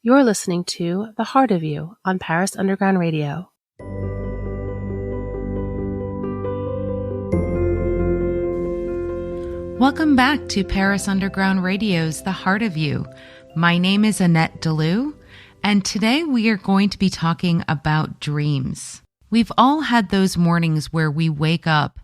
You're listening to The Heart of You on Paris Underground Radio. Welcome back to Paris Underground Radio's The Heart of You. My name is Annette Deleu, and today we are going to be talking about dreams. We've all had those mornings where we wake up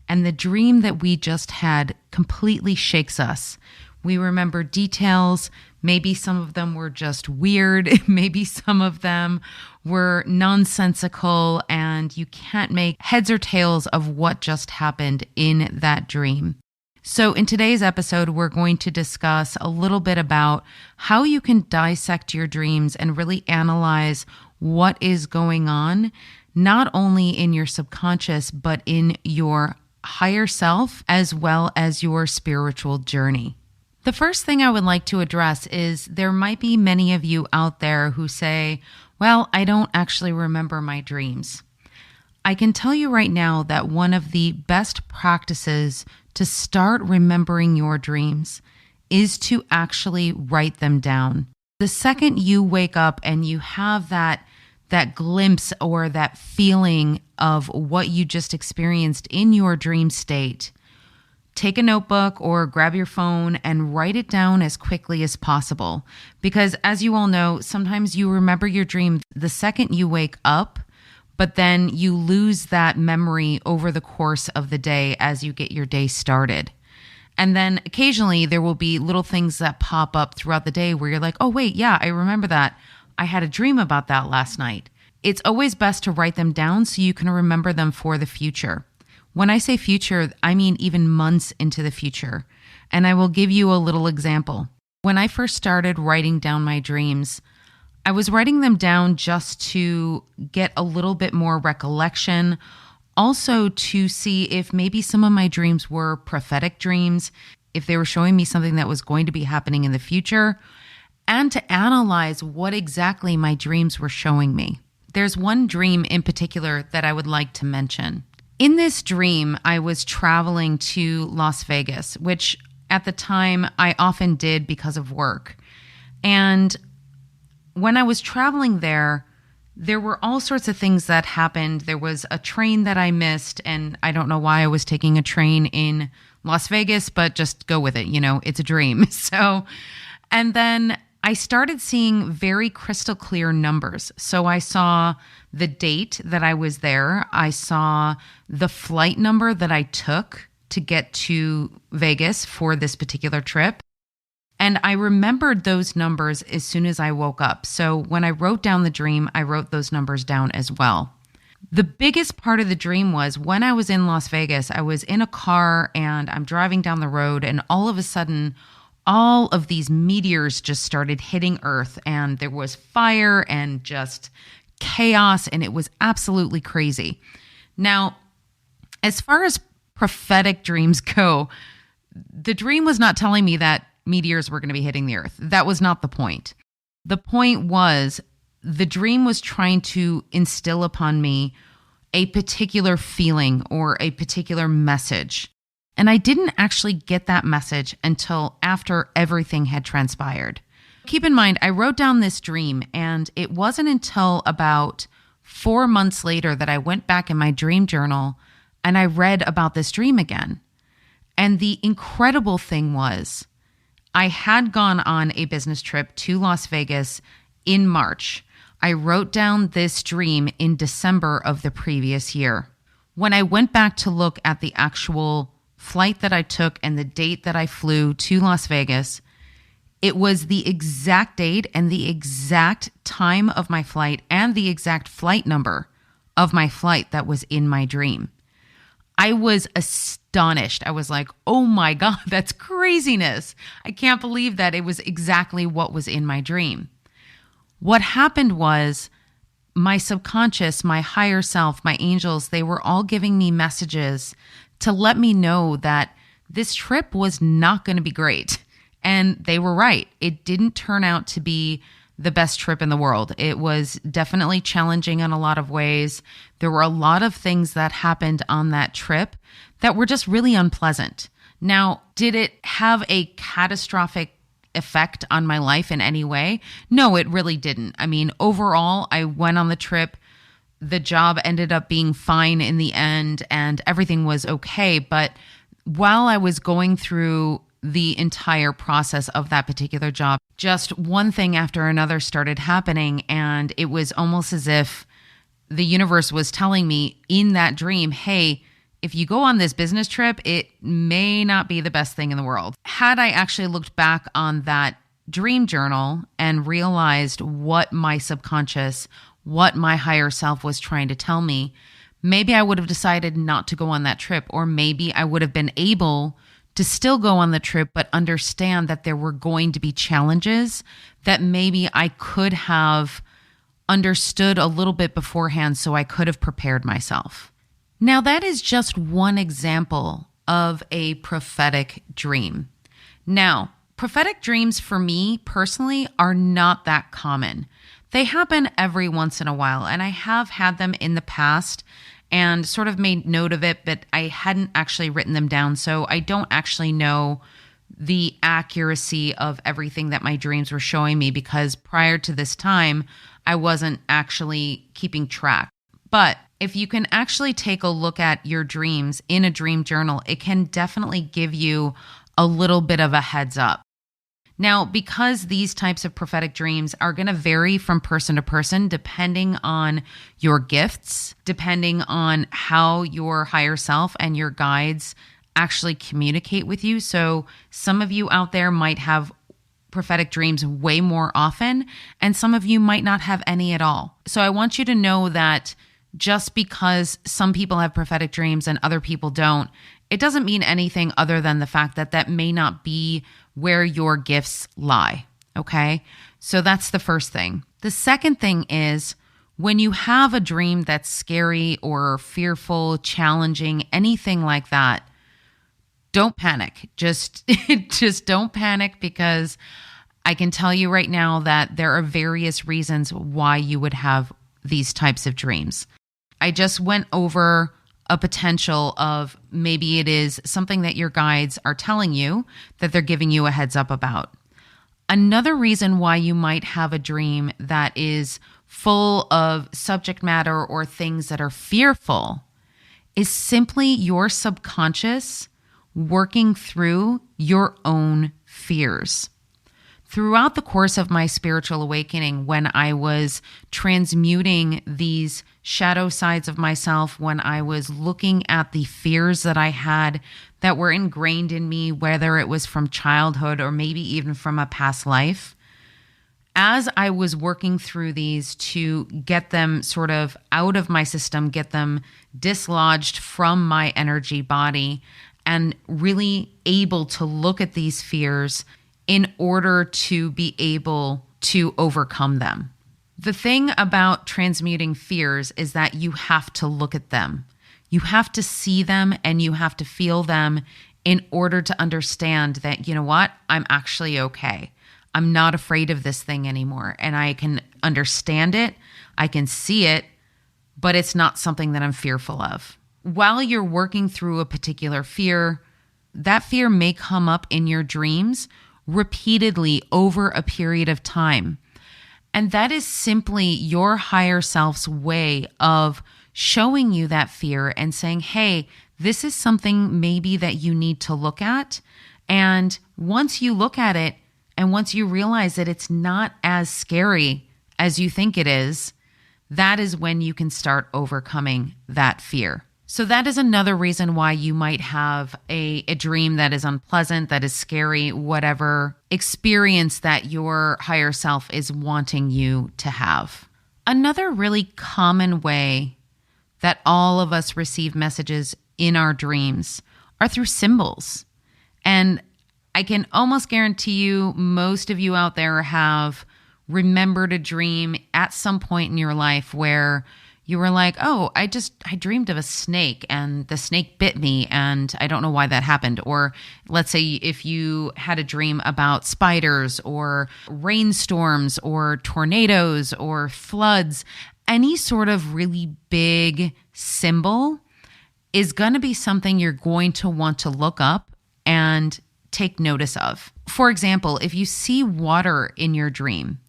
and the dream that we just had completely shakes us. We remember details. Maybe some of them were just weird. Maybe some of them were nonsensical, and you can't make heads or tails of what just happened in that dream. So in today's episode, we're going to discuss a little bit about how you can dissect your dreams and really analyze what is going on, not only in your subconscious, but in your higher self, as well as your spiritual journey. The first thing I would like to address is there might be many of you out there who say, well, I don't actually remember my dreams. I can tell you right now that one of the best practices to start remembering your dreams is to actually write them down. The second you wake up and you have that glimpse or that feeling of what you just experienced in your dream state, take a notebook or grab your phone and write it down as quickly as possible. Because as you all know, sometimes you remember your dream the second you wake up, but then you lose that memory over the course of the day as you get your day started. And then occasionally there will be little things that pop up throughout the day where you're like, oh wait, yeah, I remember that. I had a dream about that last night. It's always best to write them down so you can remember them for the future. When I say future, I mean even months into the future. And I will give you a little example. When I first started writing down my dreams, I was writing them down just to get a little bit more recollection, also to see if maybe some of my dreams were prophetic dreams, if they were showing me something that was going to be happening in the future, and to analyze what exactly my dreams were showing me. There's one dream in particular that I would like to mention. In this dream, I was traveling to Las Vegas, which at the time I often did because of work. And when I was traveling there were all sorts of things that happened. There was a train that I missed, and I don't know why I was taking a train in Las Vegas, but just go with it. You know, it's a dream. And then I started seeing very crystal clear numbers. So I saw the date that I was there. I saw the flight number that I took to get to Vegas for this particular trip. And I remembered those numbers as soon as I woke up. So when I wrote down the dream, I wrote those numbers down as well. The biggest part of the dream was when I was in Las Vegas, I was in a car and I'm driving down the road, and all of a sudden, all of these meteors just started hitting Earth, and there was fire and just chaos, and it was absolutely crazy. Now, as far as prophetic dreams go, the dream was not telling me that meteors were going to be hitting the Earth. That was not the point. The point was the dream was trying to instill upon me a particular feeling or a particular message. And I didn't actually get that message until after everything had transpired. Keep in mind, I wrote down this dream, and it wasn't until about 4 months later that I went back in my dream journal and I read about this dream again. And the incredible thing was, I had gone on a business trip to Las Vegas in March. I wrote down this dream in December of the previous year. When I went back to look at the actual flight that I took and the date that I flew to Las Vegas, it was the exact date and the exact time of my flight and the exact flight number of my flight that was in my dream. I was astonished. I was like, oh my God, that's craziness. I can't believe that it was exactly what was in my dream. What happened was my subconscious, my higher self, my angels, they were all giving me messages to let me know that this trip was not going to be great. And they were right. It didn't turn out to be the best trip in the world. It was definitely challenging in a lot of ways. There were a lot of things that happened on that trip that were just really unpleasant. Now, did it have a catastrophic effect on my life in any way? No, it really didn't. I mean, overall, I went on the trip. The job ended up being fine in the end and everything was okay. But while I was going through the entire process of that particular job, just one thing after another started happening. And it was almost as if the universe was telling me in that dream, hey, if you go on this business trip, it may not be the best thing in the world. Had I actually looked back on that dream journal and realized what my subconscious, what my higher self was trying to tell me, maybe I would have decided not to go on that trip, or maybe I would have been able to still go on the trip, but understand that there were going to be challenges that maybe I could have understood a little bit beforehand so I could have prepared myself. Now, that is just one example of a prophetic dream. Now, prophetic dreams for me personally are not that common. They happen every once in a while, and I have had them in the past and sort of made note of it, but I hadn't actually written them down. So I don't actually know the accuracy of everything that my dreams were showing me, because prior to this time, I wasn't actually keeping track. But if you can actually take a look at your dreams in a dream journal, it can definitely give you a little bit of a heads up. Now, because these types of prophetic dreams are going to vary from person to person, depending on your gifts, depending on how your higher self and your guides actually communicate with you. So some of you out there might have prophetic dreams way more often, and some of you might not have any at all. So I want you to know that just because some people have prophetic dreams and other people don't, it doesn't mean anything other than the fact that that may not be where your gifts lie. Okay? So that's the first thing. The second thing is, when you have a dream that's scary or fearful, challenging, anything like that, don't panic. Just don't panic, because I can tell you right now that there are various reasons why you would have these types of dreams. I just went over a potential of maybe it is something that your guides are telling you that they're giving you a heads up about. Another reason why you might have a dream that is full of subject matter or things that are fearful is simply your subconscious working through your own fears. Throughout the course of my spiritual awakening, when I was transmuting these shadow sides of myself, when I was looking at the fears that I had that were ingrained in me, whether it was from childhood or maybe even from a past life, as I was working through these to get them sort of out of my system, get them dislodged from my energy body, and really able to look at these fears in order to be able to overcome them. The thing about transmuting fears is that you have to look at them. You have to see them and you have to feel them in order to understand that, you know what, I'm actually okay. I'm not afraid of this thing anymore. And I can understand it, I can see it, but it's not something that I'm fearful of. While you're working through a particular fear, that fear may come up in your dreams repeatedly over a period of time. And that is simply your higher self's way of showing you that fear and saying, hey, this is something maybe that you need to look at. And once you look at it, and once you realize that it's not as scary as you think it is, that is when you can start overcoming that fear. So that is another reason why you might have a dream that is unpleasant, that is scary, whatever experience that your higher self is wanting you to have. Another really common way that all of us receive messages in our dreams are through symbols. And I can almost guarantee you most of you out there have remembered a dream at some point in your life where you were like, oh, I dreamed of a snake and the snake bit me and I don't know why that happened. Or let's say if you had a dream about spiders or rainstorms or tornadoes or floods, any sort of really big symbol is going to be something you're going to want to look up and take notice of. For example, if you see water in your dream,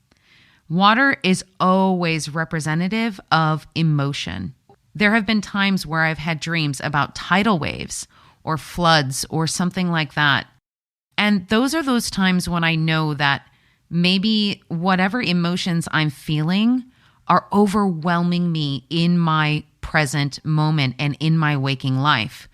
water is always representative of emotion. There have been times where I've had dreams about tidal waves or floods or something like that. And those are those times when I know that maybe whatever emotions I'm feeling are overwhelming me in my present moment and in my waking life.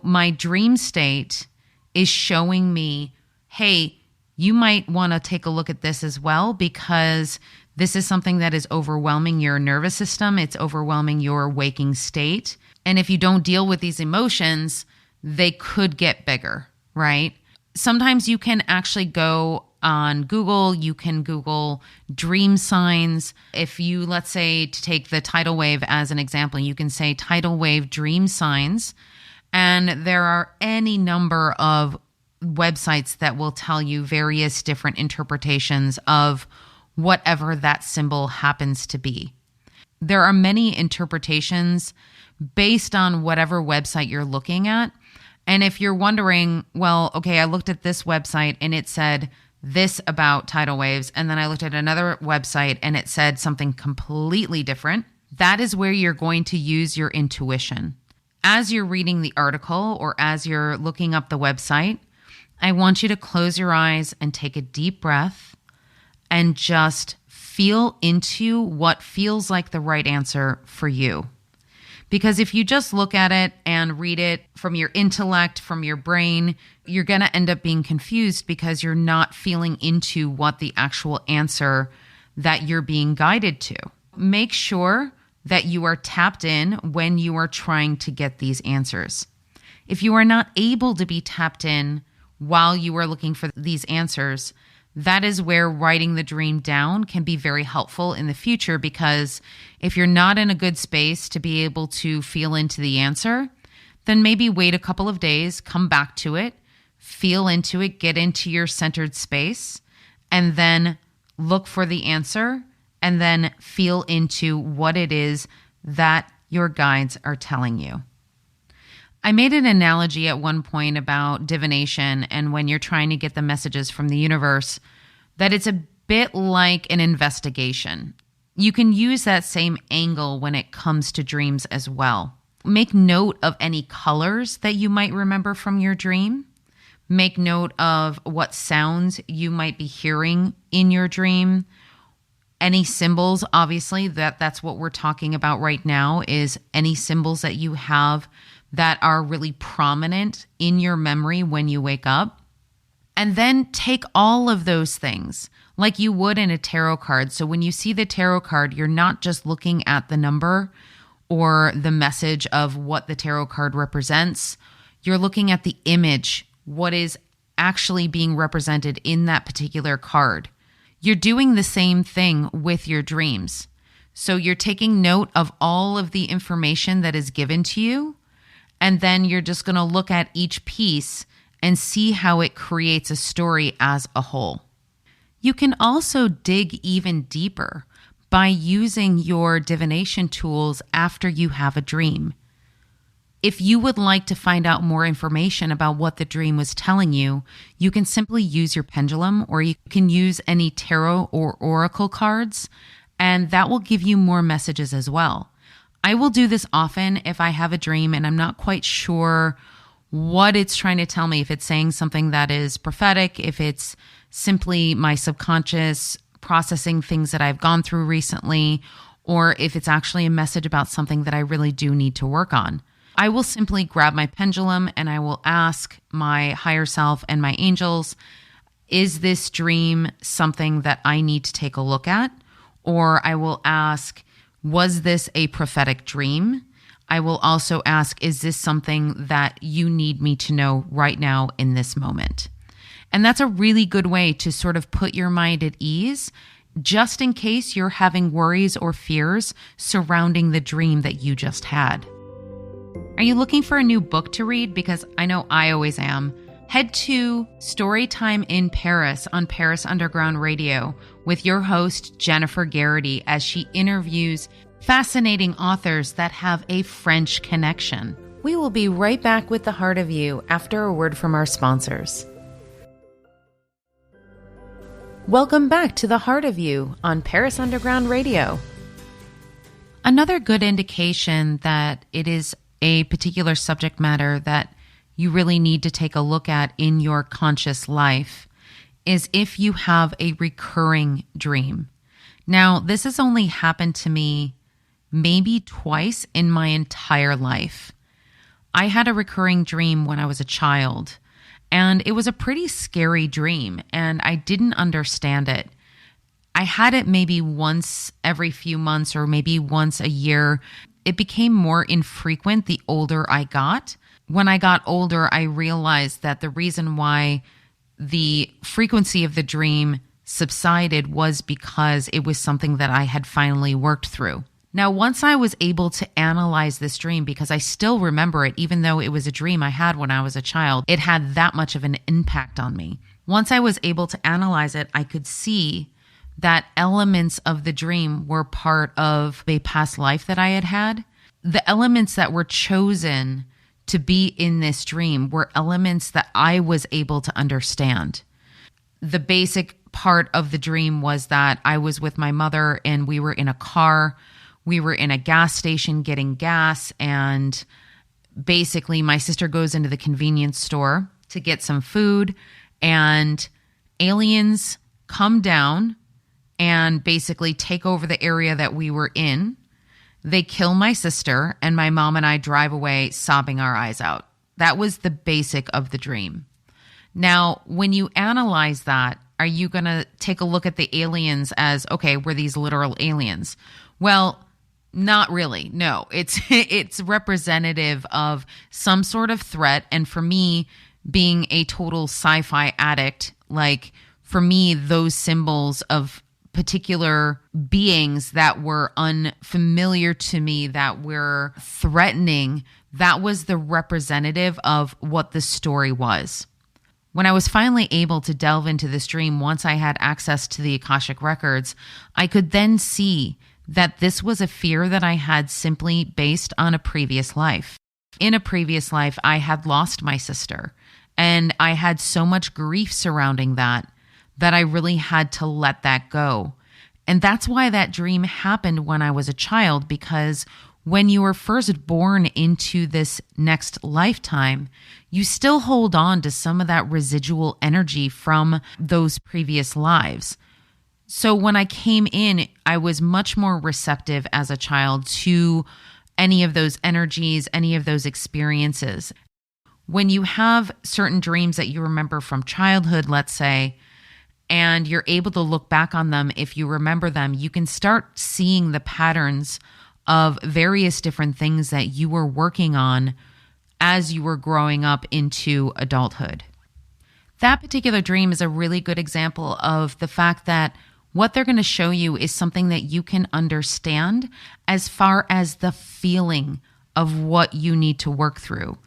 My dream state is showing me, hey, you might want to take a look at this as well, because this is something that is overwhelming your nervous system. It's overwhelming your waking state. And if you don't deal with these emotions, they could get bigger, right? Sometimes you can actually go on Google, you can Google dream signs. If you, let's say, to take the tidal wave as an example, you can say tidal wave dream signs. And there are any number of websites that will tell you various different interpretations of whatever that symbol happens to be. There are many interpretations based on whatever website you're looking at. And if you're wondering, well, okay, I looked at this website and it said this about tidal waves, and then I looked at another website and it said something completely different, that is where you're going to use your intuition. As you're reading the article or as you're looking up the website, I want you to close your eyes and take a deep breath and just feel into what feels like the right answer for you. Because if you just look at it and read it from your intellect, from your brain, you're going to end up being confused because you're not feeling into what the actual answer that you're being guided to. Make sure that you are tapped in when you are trying to get these answers. If you are not able to be tapped in while you are looking for these answers, that is where writing the dream down can be very helpful in the future, because if you're not in a good space to be able to feel into the answer, then maybe wait a couple of days, come back to it, feel into it, get into your centered space, and then look for the answer, and then feel into what it is that your guides are telling you. I made an analogy at one point about divination and when you're trying to get the messages from the universe, that it's a bit like an investigation. You can use that same angle when it comes to dreams as well. Make note of any colors that you might remember from your dream. Make note of what sounds you might be hearing in your dream. Any symbols, obviously, that's what we're talking about right now, is any symbols that you have that are really prominent in your memory when you wake up. And then take all of those things like you would in a tarot card. So when you see the tarot card, you're not just looking at the number or the message of what the tarot card represents. You're looking at the image, what is actually being represented in that particular card. You're doing the same thing with your dreams. So you're taking note of all of the information that is given to you, and then you're just going to look at each piece and see how it creates a story as a whole. You can also dig even deeper by using your divination tools after you have a dream. If you would like to find out more information about what the dream was telling you, you can simply use your pendulum, or you can use any tarot or oracle cards, and that will give you more messages as well. I will do this often if I have a dream and I'm not quite sure what it's trying to tell me, if it's saying something that is prophetic, if it's simply my subconscious processing things that I've gone through recently, or if it's actually a message about something that I really do need to work on. I will simply grab my pendulum and I will ask my higher self and my angels, is this dream something that I need to take a look at? Or I will ask, was this a prophetic dream? I will also ask, is this something that you need me to know right now in this moment? And that's a really good way to sort of put your mind at ease, just in case you're having worries or fears surrounding the dream that you just had. Are you looking for a new book to read? Because I know I always am. Head to Storytime in Paris on Paris Underground Radio with your host, Jennifer Garrity, as she interviews fascinating authors that have a French connection. We will be right back with The Heart of You after a word from our sponsors. Welcome back to The Heart of You on Paris Underground Radio. Another good indication that it is a particular subject matter that you really need to take a look at in your conscious life is if you have a recurring dream. Now, this has only happened to me maybe twice in my entire life. I had a recurring dream when I was a child, and it was a pretty scary dream, and I didn't understand it. I had it maybe once every few months or maybe once a year. It became more infrequent the older I got. When I got older, I realized that the reason why the frequency of the dream subsided was because it was something that I had finally worked through. Now, once I was able to analyze this dream, because I still remember it, even though it was a dream I had when I was a child, it had that much of an impact on me. Once I was able to analyze it, I could see that elements of the dream were part of a past life that I had had. The elements that were chosen to be in this dream were elements that I was able to understand. The basic part of the dream was that I was with my mother and we were in a car. We were in a gas station getting gas, and basically my sister goes into the convenience store to get some food, and aliens come down and basically take over the area that we were in. They kill my sister, and my mom and I drive away sobbing our eyes out. That was the basic of the dream. Now, when you analyze that, are you going to take a look at the aliens as, okay, were these literal aliens? Well, not really. No, it's representative of some sort of threat. And for me, being a total sci-fi addict, like for me, those symbols of particular beings that were unfamiliar to me, that were threatening, that was the representative of what the story was. When I was finally able to delve into this dream, once I had access to the Akashic records, I could then see that this was a fear that I had simply based on a previous life. In a previous life, I had lost my sister, and I had so much grief surrounding that I really had to let that go. And that's why that dream happened when I was a child, because when you were first born into this next lifetime, you still hold on to some of that residual energy from those previous lives. So when I came in, I was much more receptive as a child to any of those energies, any of those experiences. When you have certain dreams that you remember from childhood, let's say, and you're able to look back on them, if you remember them, you can start seeing the patterns of various different things that you were working on as you were growing up into adulthood. That particular dream is a really good example of the fact that what they're going to show you is something that you can understand as far as the feeling of what you need to work through.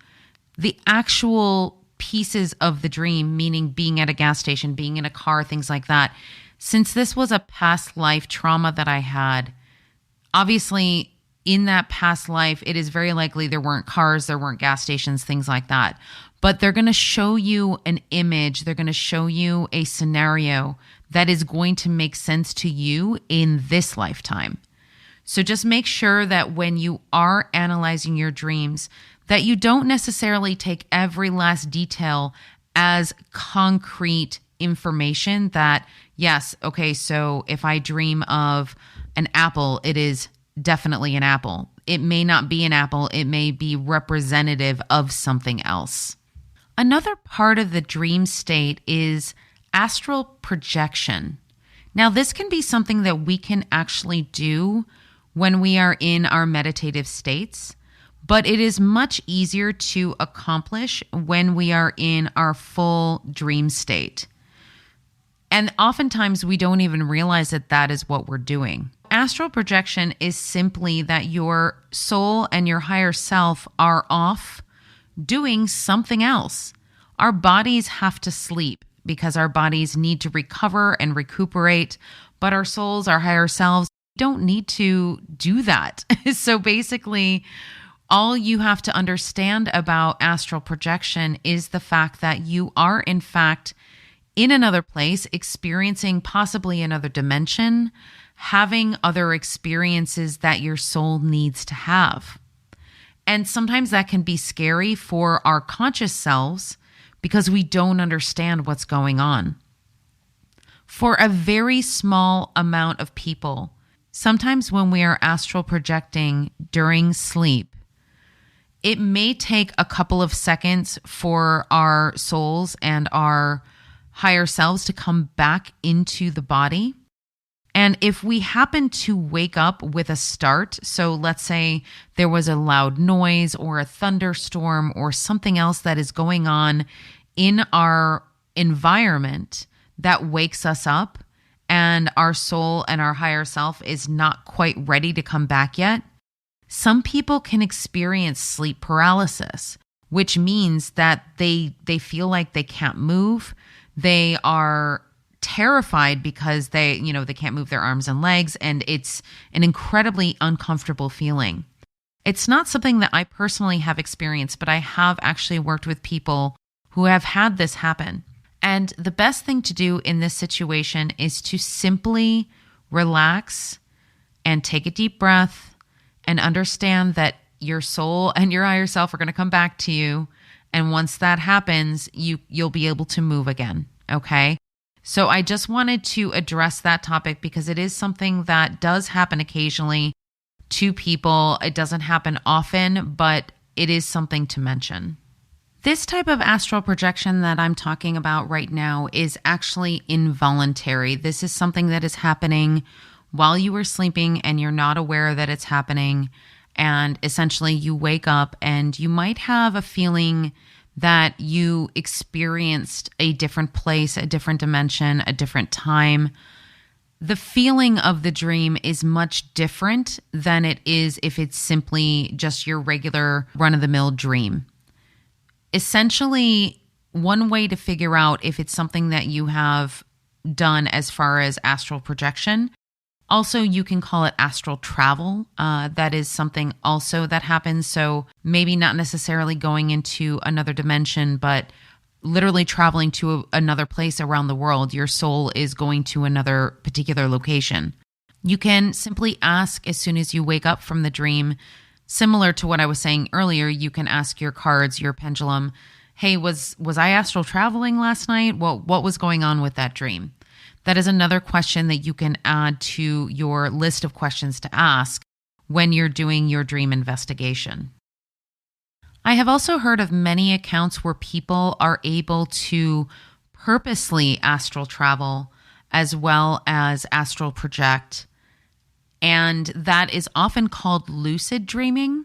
The actual pieces of the dream, meaning being at a gas station, being in a car, things like that, since this was a past life trauma that I had, obviously in that past life, it is very likely there weren't cars, there weren't gas stations, things like that. But they're going to show you an image, they're going to show you a scenario that is going to make sense to you in this lifetime. So just make sure that when you are analyzing your dreams, that you don't necessarily take every last detail as concrete information that, yes, okay, so if I dream of an apple, it is definitely an apple. It may not be an apple. It may be representative of something else. Another part of the dream state is astral projection. Now, this can be something that we can actually do when we are in our meditative states, but it is much easier to accomplish when we are in our full dream state. And oftentimes we don't even realize that that is what we're doing. Astral projection is simply that your soul and your higher self are off doing something else. Our bodies have to sleep because our bodies need to recover and recuperate, but our souls, our higher selves, don't need to do that. So basically, all you have to understand about astral projection is the fact that you are, in fact, in another place, experiencing possibly another dimension, having other experiences that your soul needs to have. And sometimes that can be scary for our conscious selves because we don't understand what's going on. For a very small amount of people, sometimes when we are astral projecting during sleep, it may take a couple of seconds for our souls and our higher selves to come back into the body. And if we happen to wake up with a start, so let's say there was a loud noise or a thunderstorm or something else that is going on in our environment that wakes us up, and our soul and our higher self is not quite ready to come back yet, some people can experience sleep paralysis, which means that they feel like they can't move. They are terrified because they can't move their arms and legs, and it's an incredibly uncomfortable feeling. It's not something that I personally have experienced, but I have actually worked with people who have had this happen. And the best thing to do in this situation is to simply relax and take a deep breath and understand that your soul and your higher self are going to come back to you. And once that happens, you'll be able to move again. Okay. So I just wanted to address that topic because it is something that does happen occasionally to people. It doesn't happen often, but it is something to mention. This type of astral projection that I'm talking about right now is actually involuntary. This is something that is happening while you were sleeping and you're not aware that it's happening. And essentially you wake up and you might have a feeling that you experienced a different place, a different dimension, a different time. The feeling of the dream is much different than it is if it's simply just your regular run-of-the-mill dream. Essentially, one way to figure out if it's something that you have done as far as astral projection, also you can call it astral travel. That is something also that happens. So maybe not necessarily going into another dimension, but literally traveling to another place around the world. Your soul is going to another particular location. You can simply ask as soon as you wake up from the dream. Similar to what I was saying earlier, you can ask your cards, your pendulum, hey, was I astral traveling last night? What was going on with that dream? That is another question that you can add to your list of questions to ask when you're doing your dream investigation. I have also heard of many accounts where people are able to purposely astral travel as well as astral project. And that is often called lucid dreaming.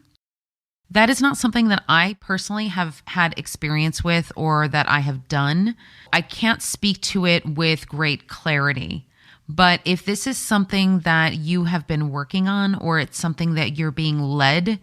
That is not something that I personally have had experience with or that I have done. I can't speak to it with great clarity. But if this is something that you have been working on or it's something that you're being led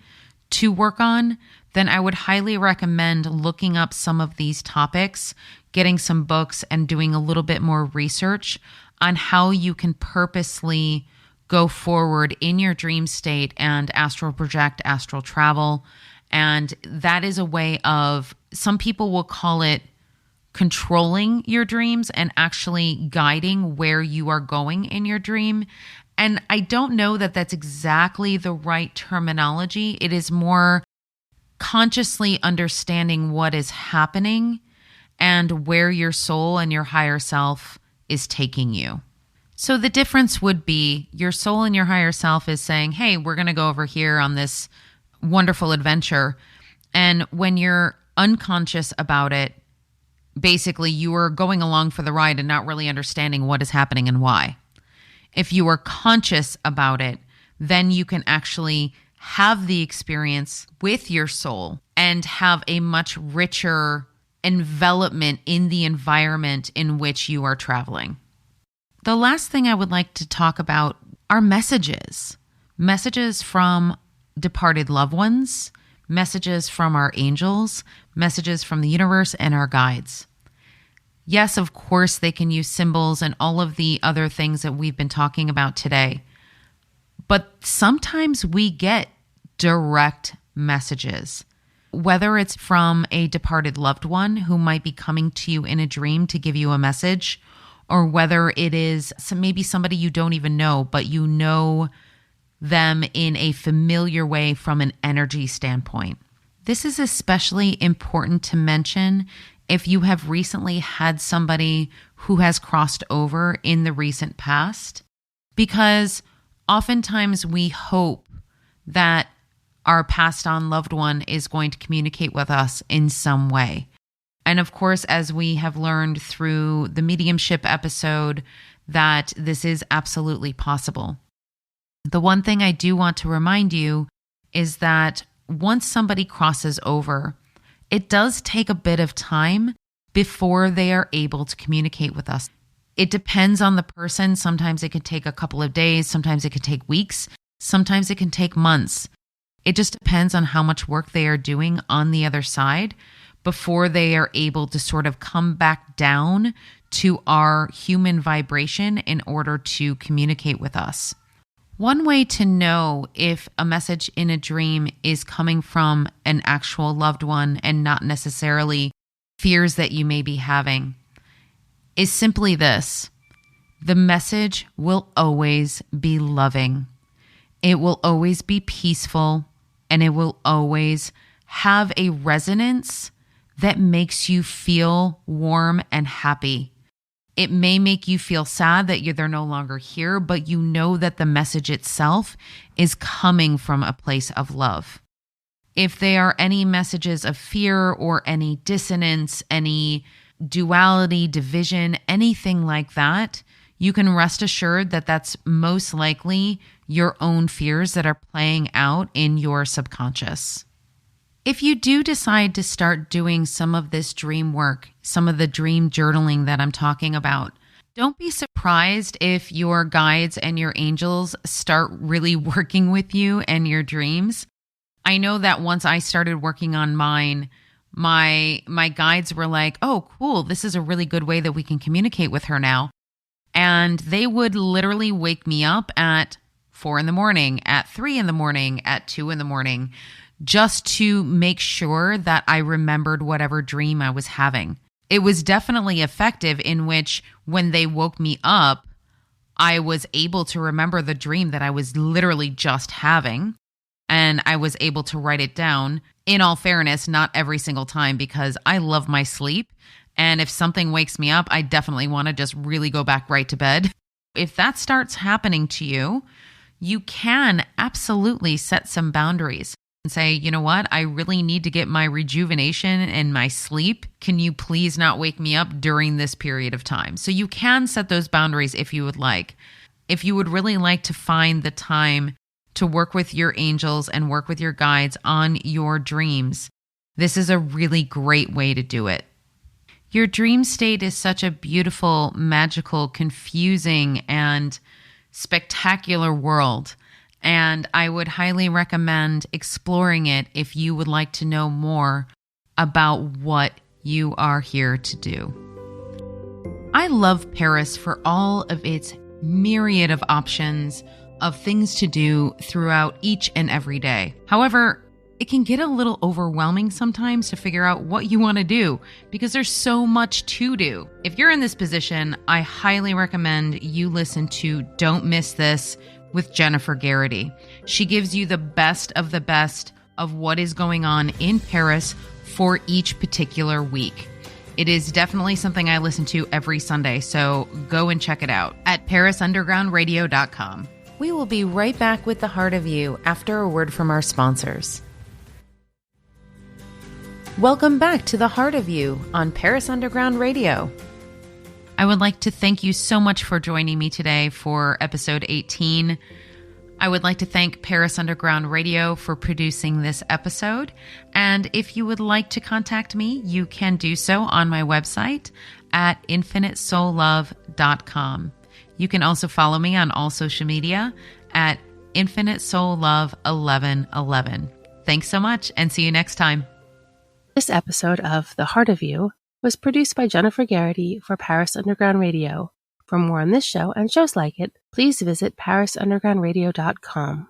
to work on, then I would highly recommend looking up some of these topics, getting some books, and doing a little bit more research on how you can purposely go forward in your dream state and astral project, astral travel. And that is a way of, some people will call it controlling your dreams and actually guiding where you are going in your dream. And I don't know that that's exactly the right terminology. It is more consciously understanding what is happening and where your soul and your higher self is taking you. So the difference would be your soul and your higher self is saying, hey, we're going to go over here on this wonderful adventure. And when you're unconscious about it, basically you are going along for the ride and not really understanding what is happening and why. If you are conscious about it, then you can actually have the experience with your soul and have a much richer envelopment in the environment in which you are traveling. The last thing I would like to talk about are messages. Messages from departed loved ones, messages from our angels, messages from the universe and our guides. Yes, of course, they can use symbols and all of the other things that we've been talking about today. But sometimes we get direct messages. whether it's from a departed loved one who might be coming to you in a dream to give you a message, or whether it is maybe somebody you don't even know, but you know them in a familiar way from an energy standpoint. This is especially important to mention if you have recently had somebody who has crossed over in the recent past, because oftentimes we hope that our passed on loved one is going to communicate with us in some way. And of course, as we have learned through the mediumship episode, that this is absolutely possible. The one thing I do want to remind you is that once somebody crosses over, it does take a bit of time before they are able to communicate with us. It depends on the person. Sometimes it can take a couple of days. Sometimes it can take weeks. Sometimes it can take months. It just depends on how much work they are doing on the other side before they are able to sort of come back down to our human vibration in order to communicate with us. One way to know if a message in a dream is coming from an actual loved one and not necessarily fears that you may be having is simply this: the message will always be loving. It will always be peaceful, and it will always have a resonance that makes you feel warm and happy. It may make you feel sad that they're no longer here, but you know that the message itself is coming from a place of love. If there are any messages of fear or any dissonance, any duality, division, anything like that, you can rest assured that that's most likely your own fears that are playing out in your subconscious. If you do decide to start doing some of this dream work, some of the dream journaling that I'm talking about, don't be surprised if your guides and your angels start really working with you and your dreams. I know that once I started working on mine, my guides were like, "Oh, cool, this is a really good way that we can communicate with her now." And they would literally wake me up at 4 a.m, at 3 a.m, at 2 a.m, just to make sure that I remembered whatever dream I was having. It was definitely effective in which when they woke me up, I was able to remember the dream that I was literally just having, and I was able to write it down. In all fairness, not every single time, because I love my sleep. And if something wakes me up, I definitely want to just really go back right to bed. If that starts happening to you, you can absolutely set some boundaries and say, you know what, I really need to get my rejuvenation and my sleep. Can you please not wake me up during this period of time? So you can set those boundaries if you would like. If you would really like to find the time to work with your angels and work with your guides on your dreams, this is a really great way to do it. Your dream state is such a beautiful, magical, confusing, and spectacular world. And I would highly recommend exploring it if you would like to know more about what you are here to do. I love Paris for all of its myriad of options of things to do throughout each and every day. However, it can get a little overwhelming sometimes to figure out what you want to do because there's so much to do. If you're in this position, I highly recommend you listen to Don't Miss This with Jennifer Garrity. She gives you the best of what is going on in Paris for each particular week. It is definitely something I listen to every Sunday, so go and check it out at parisundergroundradio.com. We will be right back with The Heart of You after a word from our sponsors. Welcome back to The Heart of You on Paris Underground Radio. I would like to thank you so much for joining me today for episode 18. I would like to thank Paris Underground Radio for producing this episode. And if you would like to contact me, you can do so on my website at infinitesoullove.com. You can also follow me on all social media at infinitesoullove1111. Thanks so much and see you next time. This episode of The Heart of You was produced by Jennifer Garrity for Paris Underground Radio. For more on this show and shows like it, please visit parisundergroundradio.com.